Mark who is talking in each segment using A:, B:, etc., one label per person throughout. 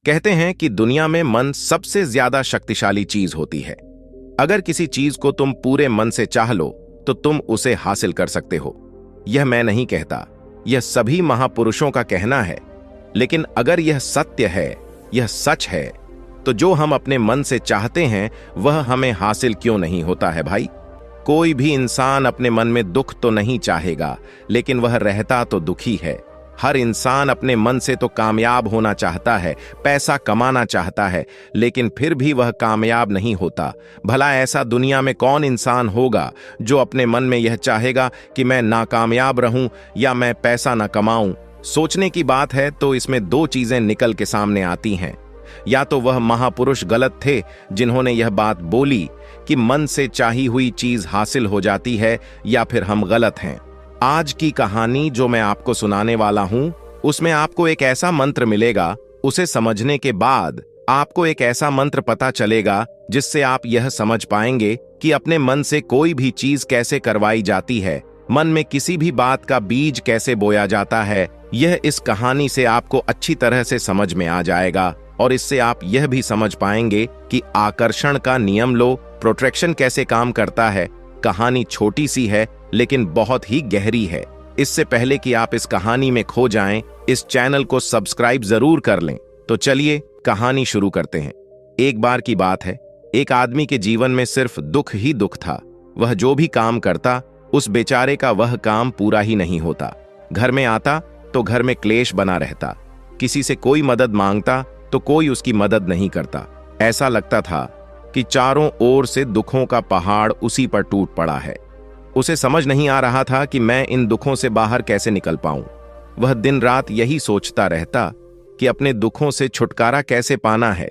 A: कहते हैं कि दुनिया में मन सबसे ज्यादा शक्तिशाली चीज होती है। अगर किसी चीज को तुम पूरे मन से चाह लो तो तुम उसे हासिल कर सकते हो। यह मैं नहीं कहता, यह सभी महापुरुषों का कहना है। लेकिन अगर यह सत्य है, यह सच है, तो जो हम अपने मन से चाहते हैं वह हमें हासिल क्यों नहीं होता है भाई? कोई भी इंसान अपने मन में दुख तो नहीं चाहेगा, लेकिन वह रहता तो दुखी है। हर इंसान अपने मन से तो कामयाब होना चाहता है, पैसा कमाना चाहता है, लेकिन फिर भी वह कामयाब नहीं होता। भला ऐसा दुनिया में कौन इंसान होगा जो अपने मन में यह चाहेगा कि मैं नाकामयाब रहूं या मैं पैसा ना कमाऊं? सोचने की बात है तो इसमें दो चीजें निकल के सामने आती हैं। या तो वह महापुरुष गलत थे जिन्होंने यह बात बोली कि मन से चाही हुई चीज हासिल हो जाती है, या फिर हम गलत हैं। आज की कहानी जो मैं आपको सुनाने वाला हूं, उसमें आपको एक ऐसा मंत्र मिलेगा। उसे समझने के बाद आपको एक ऐसा मंत्र पता चलेगा जिससे आप यह समझ पाएंगे कि अपने मन से कोई भी चीज कैसे करवाई जाती है, मन में किसी भी बात का बीज कैसे बोया जाता है। यह इस कहानी से आपको अच्छी तरह से समझ में आ जाएगा और इससे आप यह भी समझ पाएंगे कि आकर्षण का नियम लो, प्रोट्रैक्शन कैसे काम करता है। कहानी छोटी सी है लेकिन बहुत ही गहरी है। इससे पहले कि आप इस कहानी में खो जाएं, इस चैनल को सब्सक्राइब जरूर कर लें। तो चलिए कहानी शुरू करते हैं। एक बार की बात है, एक आदमी के जीवन में सिर्फ दुख ही दुख था। वह जो भी काम करता, उस बेचारे का वह काम पूरा ही नहीं होता। घर में आता तो घर में क्लेश बना रहता। किसी से कोई मदद मांगता तो कोई उसकी मदद नहीं करता। ऐसा लगता था कि चारों ओर से दुखों का पहाड़ उसी पर टूट पड़ा है। उसे समझ नहीं आ रहा था कि मैं इन दुखों से बाहर कैसे निकल पाऊं। वह दिन रात यही सोचता रहता कि अपने दुखों से छुटकारा कैसे पाना है।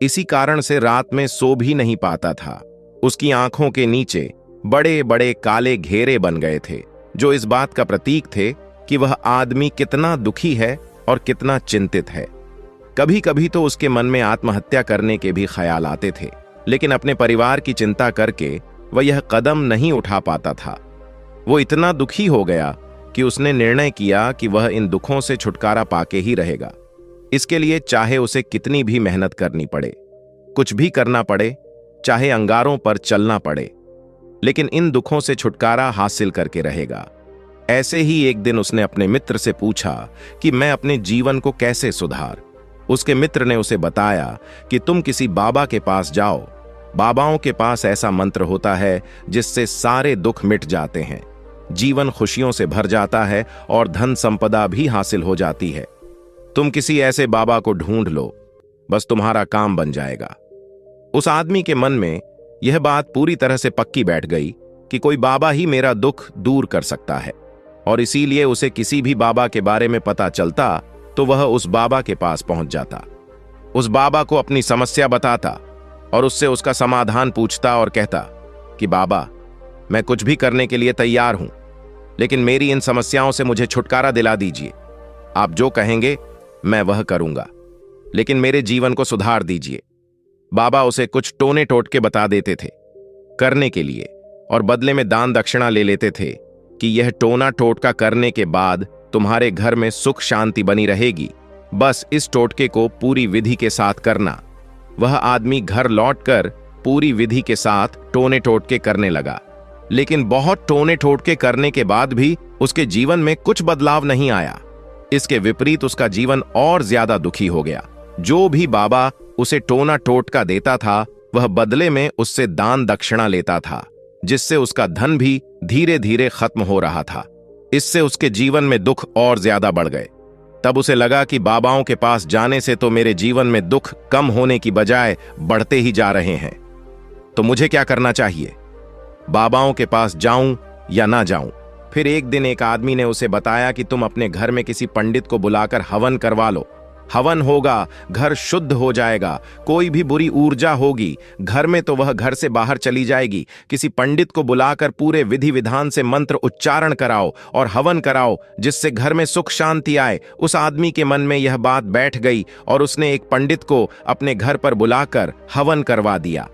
A: इसी कारण से रात में सो भी नहीं पाता था। उसकी आंखों के नीचे बड़े बड़े काले घेरे बन गए थे, जो इस बात का प्रतीक थे कि वह आदमी कितना दुखी है और कितना चिंतित है। कभी कभी तो उसके मन में आत्महत्या करने के भी ख्याल आते थे, लेकिन अपने परिवार की चिंता करके वह यह कदम नहीं उठा पाता था। वो इतना दुखी हो गया कि उसने निर्णय किया कि वह इन दुखों से छुटकारा पाके ही रहेगा। इसके लिए चाहे उसे कितनी भी मेहनत करनी पड़े, कुछ भी करना पड़े, चाहे अंगारों पर चलना पड़े, लेकिन इन दुखों से छुटकारा हासिल करके रहेगा। ऐसे ही एक दिन उसने अपने मित्र से पूछा कि मैं अपने जीवन को कैसे सुधार। उसके मित्र ने उसे बताया कि तुम किसी बाबा के पास जाओ। बाबाओं के पास ऐसा मंत्र होता है जिससे सारे दुख मिट जाते हैं, जीवन खुशियों से भर जाता है और धन संपदा भी हासिल हो जाती है। तुम किसी ऐसे बाबा को ढूंढ लो, बस तुम्हारा काम बन जाएगा। उस आदमी के मन में यह बात पूरी तरह से पक्की बैठ गई कि कोई बाबा ही मेरा दुख दूर कर सकता है, और इसीलिए उसे किसी भी बाबा के बारे में पता चलता तो वह उस बाबा के पास पहुंच जाता। उस बाबा को अपनी समस्या बताता और उससे उसका समाधान पूछता और कहता कि बाबा, मैं कुछ भी करने के लिए तैयार हूं, लेकिन मेरी इन समस्याओं से मुझे छुटकारा दिला दीजिए। आप जो कहेंगे मैं वह करूंगा, लेकिन मेरे जीवन को सुधार दीजिए। बाबा उसे कुछ टोने टोटके बता देते थे करने के लिए, और बदले में दान दक्षिणा ले लेते थे कि यह टोना टोटका करने के बाद तुम्हारे घर में सुख शांति बनी रहेगी, बस इस टोटके को पूरी विधि के साथ करना। वह आदमी घर लौटकर पूरी विधि के साथ टोने टोटके करने लगा, लेकिन बहुत टोने टोटके करने के बाद भी उसके जीवन में कुछ बदलाव नहीं आया। इसके विपरीत उसका जीवन और ज्यादा दुखी हो गया। जो भी बाबा उसे टोना टोटका देता था, वह बदले में उससे दान दक्षिणा लेता था, जिससे उसका धन भी धीरे धीरे खत्म हो रहा था। इससे उसके जीवन में दुख और ज्यादा बढ़ गए। तब उसे लगा कि बाबाओं के पास जाने से तो मेरे जीवन में दुख कम होने की बजाय बढ़ते ही जा रहे हैं। तो मुझे क्या करना चाहिए? बाबाओं के पास जाऊं या ना जाऊं? फिर एक दिन एक आदमी ने उसे बताया कि तुम अपने घर में किसी पंडित को बुलाकर हवन करवा लो। हवन होगा, घर शुद्ध हो जाएगा। कोई भी बुरी ऊर्जा होगी घर में तो वह घर से बाहर चली जाएगी। किसी पंडित को बुलाकर पूरे विधि विधान से मंत्र उच्चारण कराओ और हवन कराओ, जिससे घर में सुख शांति आए। उस आदमी के मन में यह बात बैठ गई और उसने एक पंडित को अपने घर पर बुलाकर हवन करवा दिया।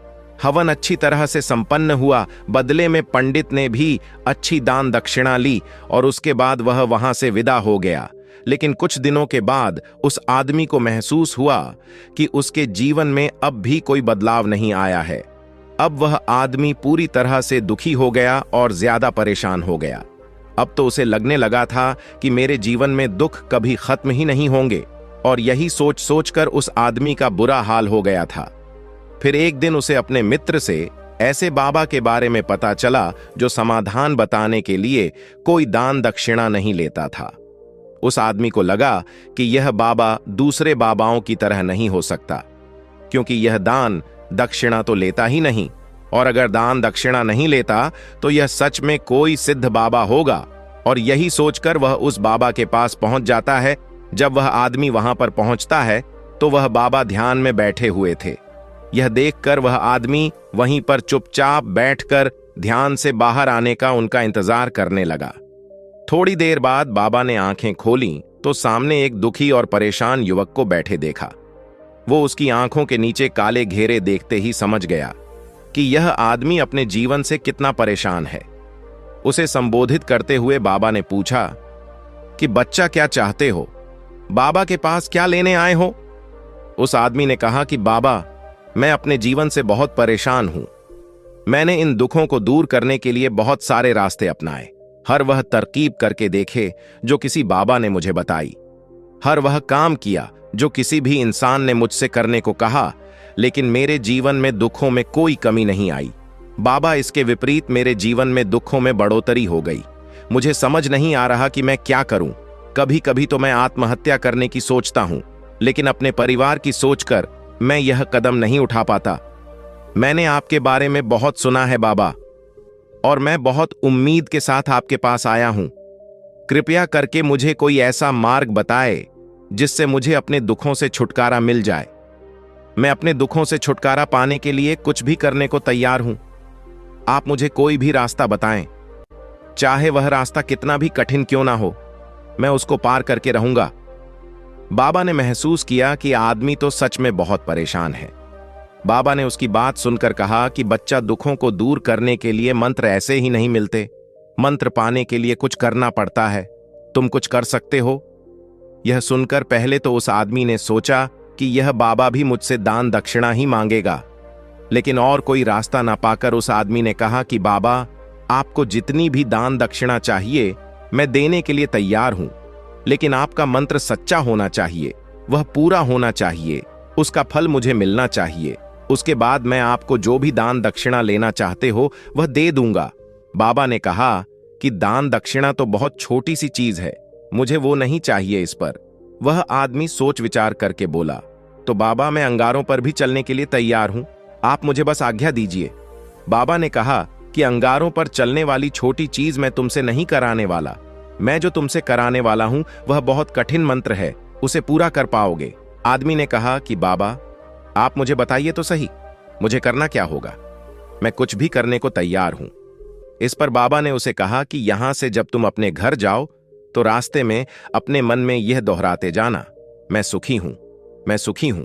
A: हवन अच्छी तरह से संपन्न हुआ। बदले में पंडित ने भी अच्छी दान दक्षिणा ली और उसके बाद वह वहां से विदा हो गया। लेकिन कुछ दिनों के बाद उस आदमी को महसूस हुआ कि उसके जीवन में अब भी कोई बदलाव नहीं आया है। अब वह आदमी पूरी तरह से दुखी हो गया और ज्यादा परेशान हो गया। अब तो उसे लगने लगा था कि मेरे जीवन में दुख कभी खत्म ही नहीं होंगे, और यही सोच सोचकर उस आदमी का बुरा हाल हो गया था। फिर एक दिन उसे अपने मित्र से ऐसे बाबा के बारे में पता चला जो समाधान बताने के लिए कोई दान दक्षिणा नहीं लेता था। उस आदमी को लगा कि यह बाबा दूसरे बाबाओं की तरह नहीं हो सकता, क्योंकि यह दान दक्षिणा तो लेता ही नहीं, और अगर दान दक्षिणा नहीं लेता तो यह सच में कोई सिद्ध बाबा होगा। और यही सोचकर वह उस बाबा के पास पहुंच जाता है। जब वह आदमी वहां पर पहुंचता है तो वह बाबा ध्यान में बैठे हुए थे। यह देखकर वह आदमी वहीं पर चुपचाप बैठकर ध्यान से बाहर आने का उनका इंतजार करने लगा। थोड़ी देर बाद बाबा ने आंखें खोलीं तो सामने एक दुखी और परेशान युवक को बैठे देखा। वो उसकी आंखों के नीचे काले घेरे देखते ही समझ गया कि यह आदमी अपने जीवन से कितना परेशान है। उसे संबोधित करते हुए बाबा ने पूछा कि बच्चा, क्या चाहते हो? बाबा के पास क्या लेने आए हो? उस आदमी ने कहा कि बाबा, मैं अपने जीवन से बहुत परेशान हूं। मैंने इन दुखों को दूर करने के लिए बहुत सारे रास्ते अपनाए, हर वह तरकीब करके देखे जो किसी बाबा ने मुझे बताई, हर वह काम किया जो किसी भी इंसान ने मुझसे करने को कहा, लेकिन मेरे जीवन में दुखों में कोई कमी नहीं आई। बाबा, इसके विपरीत मेरे जीवन में दुखों में बढ़ोतरी हो गई। मुझे समझ नहीं आ रहा कि मैं क्या करूं। कभी कभी तो मैं आत्महत्या करने की सोचता हूं, लेकिन अपने परिवार की सोचकर मैं यह कदम नहीं उठा पाता। मैंने आपके बारे में बहुत सुना है बाबा, और मैं बहुत उम्मीद के साथ आपके पास आया हूं। कृपया करके मुझे कोई ऐसा मार्ग बताए जिससे मुझे अपने दुखों से छुटकारा मिल जाए। मैं अपने दुखों से छुटकारा पाने के लिए कुछ भी करने को तैयार हूं। आप मुझे कोई भी रास्ता बताएं, चाहे वह रास्ता कितना भी कठिन क्यों ना हो, मैं उसको पार करके रहूंगा। बाबा ने महसूस किया कि आदमी तो सच में बहुत परेशान है। बाबा ने उसकी बात सुनकर कहा कि बच्चा, दुखों को दूर करने के लिए मंत्र ऐसे ही नहीं मिलते। मंत्र पाने के लिए कुछ करना पड़ता है। तुम कुछ कर सकते हो। यह सुनकर पहले तो उस आदमी ने सोचा कि यह बाबा भी मुझसे दान दक्षिणा ही मांगेगा, लेकिन और कोई रास्ता ना पाकर उस आदमी ने कहा कि बाबा, आपको जितनी भी दान दक्षिणा चाहिए मैं देने के लिए तैयार हूं, लेकिन आपका मंत्र सच्चा होना चाहिए, वह पूरा होना चाहिए, उसका फल मुझे मिलना चाहिए। उसके बाद मैं आपको जो भी दान दक्षिणा लेना चाहते हो वह दे दूंगा। बाबा ने कहा कि दान दक्षिणा तो बहुत छोटी सी चीज है, मुझे वो नहीं चाहिए। इस पर वह आदमी सोच विचार करके बोला, तो बाबा, मैं अंगारों पर भी चलने के लिए तैयार हूं, आप मुझे बस आज्ञा दीजिए। बाबा ने कहा कि अंगारों पर चलने वाली छोटी चीज मैं तुमसे नहीं कराने वाला। मैं जो तुमसे कराने वाला हूं वह बहुत कठिन मंत्र है, उसे पूरा कर पाओगे। आदमी ने कहा कि बाबा, आप मुझे बताइए तो सही, मुझे करना क्या होगा? मैं कुछ भी करने को तैयार हूं। इस पर बाबा ने उसे कहा कि यहां से जब तुम अपने घर जाओ तो रास्ते में अपने मन में यह दोहराते जाना, मैं सुखी हूं, मैं सुखी हूं,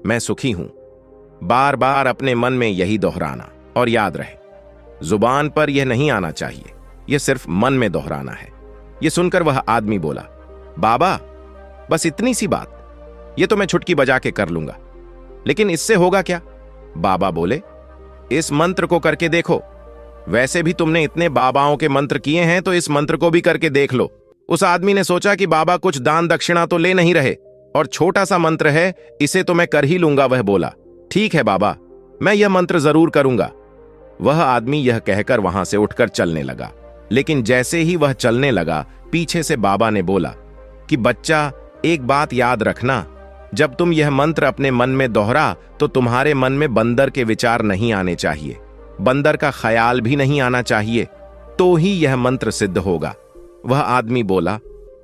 A: मैं सुखी हूं। बार बार अपने मन में यही दोहराना, और याद रहे, जुबान पर यह नहीं आना चाहिए, यह सिर्फ मन में दोहराना है। यह सुनकर वह आदमी बोला, बाबा, बस इतनी सी बात, यह तो मैं छुटकी बजा के कर लूंगा, लेकिन इससे होगा क्या? बाबा बोले, इस मंत्र को करके देखो। वैसे भी तुमने इतने बाबाओं के मंत्र किए हैं, तो इस मंत्र को भी करके देख लो। उस आदमी ने सोचा कि बाबा कुछ दान दक्षिणा तो ले नहीं रहे, और छोटा सा मंत्र है, इसे तो मैं कर ही लूंगा। वह बोला, ठीक है बाबा, मैं यह मंत्र जरूर करूंगा। वह आदमी यह कहकर वहां से उठकर चलने लगा, लेकिन जैसे ही वह चलने लगा, पीछे से बाबा ने बोला कि बच्चा, एक बात याद रखना, जब तुम यह मंत्र अपने मन में दोहरा तो तुम्हारे मन में बंदर के विचार नहीं आने चाहिए, बंदर का ख्याल भी नहीं आना चाहिए, तो ही यह मंत्र सिद्ध होगा। वह आदमी बोला,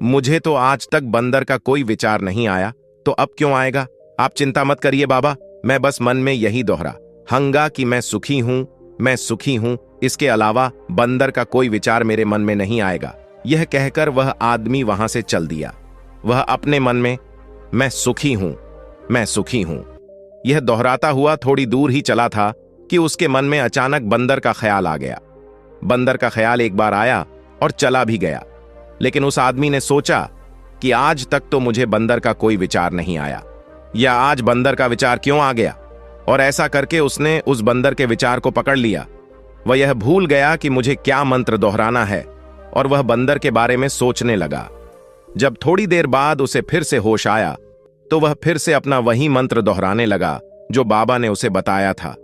A: मुझे तो आज तक बंदर का कोई विचार नहीं आया, तो अब क्यों आएगा? आप चिंता मत करिए बाबा, मैं बस मन में यही दोहरा हंगा कि मैं सुखी हूं, मैं सुखी हूं, इसके अलावा बंदर का कोई विचार मेरे मन में नहीं आएगा। यह कहकर वह आदमी वहां से चल दिया। वह अपने मन में मैं सुखी हूं, मैं सुखी हूं, यह दोहराता हुआ थोड़ी दूर ही चला था कि उसके मन में अचानक बंदर का ख्याल आ गया। बंदर का ख्याल एक बार आया और चला भी गया, लेकिन उस आदमी ने सोचा कि आज तक तो मुझे बंदर का कोई विचार नहीं आया, या आज बंदर का विचार क्यों आ गया। और ऐसा करके उसने उस बंदर के विचार को पकड़ लिया। वह यह भूल गया कि मुझे क्या मंत्र दोहराना है, और वह बंदर के बारे में सोचने लगा। जब थोड़ी देर बाद उसे फिर से होश आया तो वह फिर से अपना वही मंत्र दोहराने लगा जो बाबा ने उसे बताया था,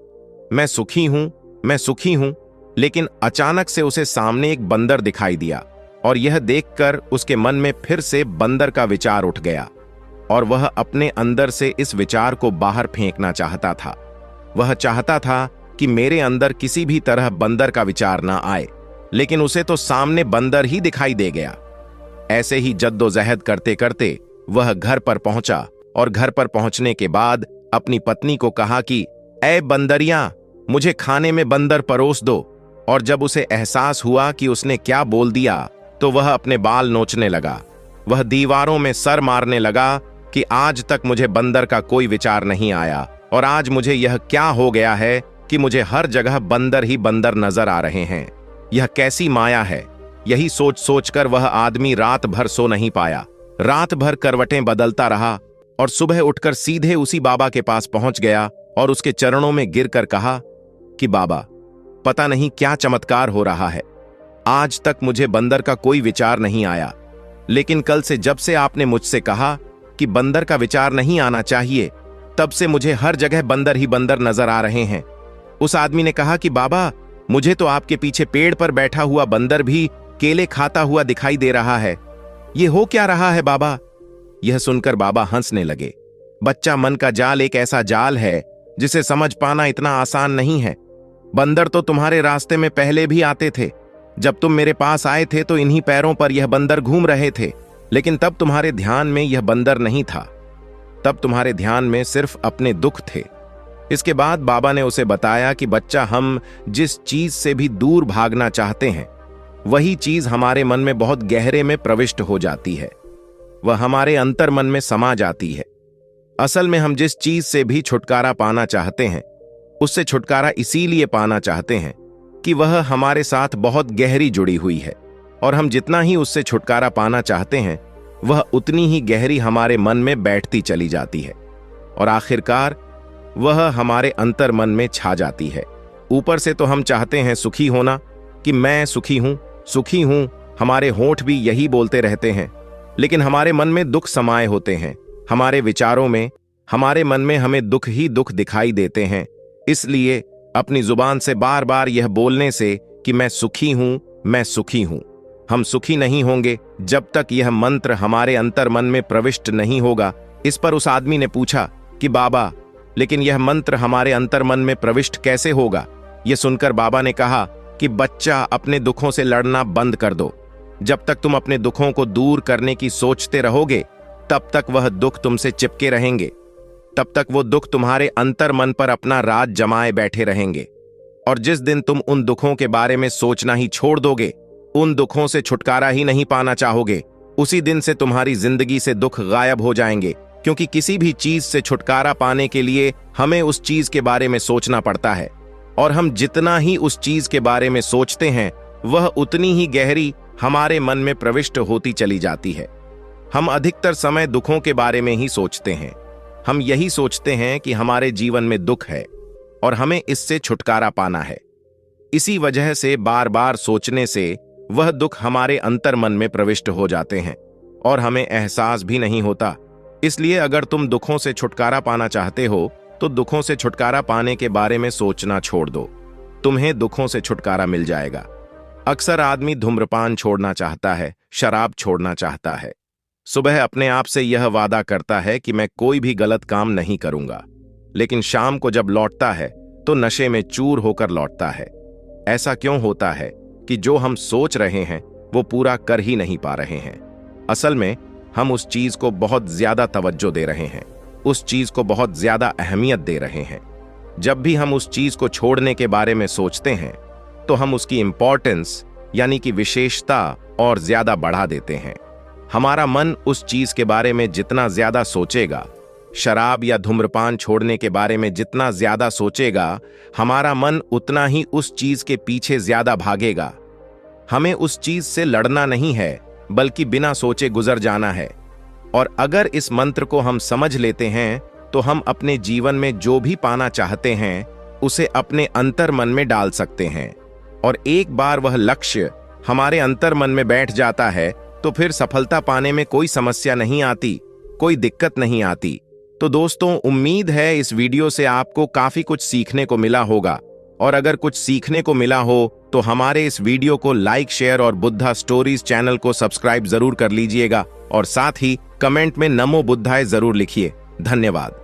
A: मैं सुखी हूं, मैं सुखी हूं। लेकिन अचानक से उसे सामने एक बंदर दिखाई दिया, और यह देखकर उसके मन में फिर से बंदर का विचार उठ गया, और वह अपने अंदर से इस विचार को बाहर फेंकना चाहता था। वह चाहता था कि मेरे अंदर किसी भी तरह बंदर का विचार ना आए, लेकिन उसे तो सामने बंदर ही दिखाई दे गया। ऐसे ही जद्दोजहद करते करते वह घर पर पहुंचा, और घर पर पहुंचने के बाद अपनी पत्नी को कहा कि ऐ बंदरिया, मुझे खाने में बंदर परोस दो। और जब उसे एहसास हुआ कि उसने क्या बोल दिया तो वह अपने बाल नोचने लगा। वह दीवारों में सर मारने लगा कि आज तक मुझे बंदर का कोई विचार नहीं आया, और आज मुझे यह क्या हो गया है कि मुझे हर जगह बंदर ही बंदर नजर आ रहे हैं। यह कैसी माया है। यही सोच सोचकर वह आदमी रात भर सो नहीं पाया। रात भर करवटें बदलता रहा, और सुबह उठकर सीधे उसी बाबा के पास पहुंच गया और उसके चरणों में गिरकर कहा कि बाबा, पता नहीं क्या चमत्कार हो रहा है। आज तक मुझे बंदर का कोई विचार नहीं आया, लेकिन कल से जब से आपने मुझसे कहा कि बंदर का विचार नहीं आना चाहिए, तब से मुझे हर जगह बंदर ही बंदर नजर आ रहे हैं। उस आदमी ने कहा कि बाबा, मुझे तो आपके पीछे पेड़ पर बैठा हुआ बंदर भी केले खाता हुआ दिखाई दे रहा है। ये हो क्या रहा है बाबा? यह सुनकर बाबा हंसने लगे। बच्चा, मन का जाल एक ऐसा जाल है जिसे समझ पाना इतना आसान नहीं है। बंदर तो तुम्हारे रास्ते में पहले भी आते थे। जब तुम मेरे पास आए थे तो इन्हीं पैरों पर यह बंदर घूम रहे थे, लेकिन तब तुम्हारे ध्यान में यह बंदर नहीं था। तब तुम्हारे ध्यान में सिर्फ अपने दुख थे। इसके बाद बाबा ने उसे बताया कि बच्चा, हम जिस चीज से भी दूर भागना चाहते हैं, वही चीज हमारे मन में बहुत गहरे में प्रविष्ट हो जाती है। वह हमारे अंतर मन में समा जाती है। असल में हम जिस चीज से भी छुटकारा पाना चाहते हैं, उससे छुटकारा इसीलिए पाना चाहते हैं कि वह हमारे साथ बहुत गहरी जुड़ी हुई है, और हम जितना ही उससे छुटकारा पाना चाहते हैं, वह उतनी ही गहरी हमारे मन में बैठती चली जाती है, और आखिरकार वह हमारे अंतर मन में छा जाती है। ऊपर से तो हम चाहते हैं सुखी होना, कि मैं सुखी हूं, सुखी हूं। हमारे होंठ भी यही बोलते रहते हैं, लेकिन हमारे मन में दुख समाये होते हैं। हमारे विचारों में, हमारे मन में हमें दुख ही दुख दिखाई देते हैं। इसलिए अपनी जुबान से बार बार यह बोलने से कि मैं सुखी हूं, मैं सुखी हूं, हम सुखी नहीं होंगे जब तक यह मंत्र हमारे अंतर मन में प्रविष्ट नहीं होगा। इस पर उस आदमी ने पूछा कि बाबा, लेकिन यह मंत्र हमारे अंतर मन में प्रविष्ट कैसे होगा? यह सुनकर बाबा ने कहा कि बच्चा, अपने दुखों से लड़ना बंद कर दो। जब तक तुम अपने दुखों को दूर करने की सोचते रहोगे, तब तक वह दुख तुमसे चिपके रहेंगे। तब तक वो दुख तुम्हारे अंतर मन पर अपना राज जमाए बैठे रहेंगे, और जिस दिन तुम उन दुखों के बारे में सोचना ही छोड़ दोगे, उन दुखों से छुटकारा ही नहीं पाना चाहोगे, उसी दिन से तुम्हारी जिंदगी से दुख गायब हो जाएंगे। क्योंकि किसी भी चीज से छुटकारा पाने के लिए हमें उस चीज के बारे में सोचना पड़ता है, और हम जितना ही उस चीज के बारे में सोचते हैं, वह उतनी ही गहरी हमारे मन में प्रविष्ट होती चली जाती है। हम अधिकतर समय दुखों के बारे में ही सोचते हैं। हम यही सोचते हैं कि हमारे जीवन में दुख है और हमें इससे छुटकारा पाना है। इसी वजह से बार बार सोचने से वह दुख हमारे अंतर मन में प्रविष्ट हो जाते हैं और हमें एहसास भी नहीं होता। इसलिए अगर तुम दुखों से छुटकारा पाना चाहते हो तो दुखों से छुटकारा पाने के बारे में सोचना छोड़ दो, तुम्हें दुखों से छुटकारा मिल जाएगा। अक्सर आदमी धूम्रपान छोड़ना चाहता है, शराब छोड़ना चाहता है, सुबह अपने आप से यह वादा करता है कि मैं कोई भी गलत काम नहीं करूंगा, लेकिन शाम को जब लौटता है तो नशे में चूर होकर लौटता है। ऐसा क्यों होता है कि जो हम सोच रहे हैं वो पूरा कर ही नहीं पा रहे हैं? असल में हम उस चीज को बहुत ज्यादा तवज्जो दे रहे हैं, उस चीज को बहुत ज्यादा अहमियत दे रहे हैं। जब भी हम उस चीज को छोड़ने के बारे में सोचते हैं तो हम उसकी इंपॉर्टेंस यानी कि विशेषता और ज्यादा बढ़ा देते हैं। हमारा मन उस चीज के बारे में जितना ज्यादा सोचेगा, शराब या धूम्रपान छोड़ने के बारे में जितना ज्यादा सोचेगा, हमारा मन उतना ही उस चीज के पीछे ज्यादा भागेगा। हमें उस चीज से लड़ना नहीं है, बल्कि बिना सोचे गुजर जाना है। और अगर इस मंत्र को हम समझ लेते हैं तो हम अपने जीवन में जो भी पाना चाहते हैं उसे अपने अंतर मन में डाल सकते हैं। और एक बार वह लक्ष्य हमारे अंतर मन में बैठ जाता है तो फिर सफलता पाने में कोई समस्या नहीं आती, कोई दिक्कत नहीं आती। तो दोस्तों, उम्मीद है इस वीडियो से आपको काफी कुछ सीखने को मिला होगा। और अगर कुछ सीखने को मिला हो तो हमारे इस वीडियो को लाइक, शेयर और बुद्धा स्टोरीज चैनल को सब्सक्राइब जरूर कर लीजिएगा और साथ ही कमेंट में नमो बुद्धाय जरूर लिखिए। धन्यवाद।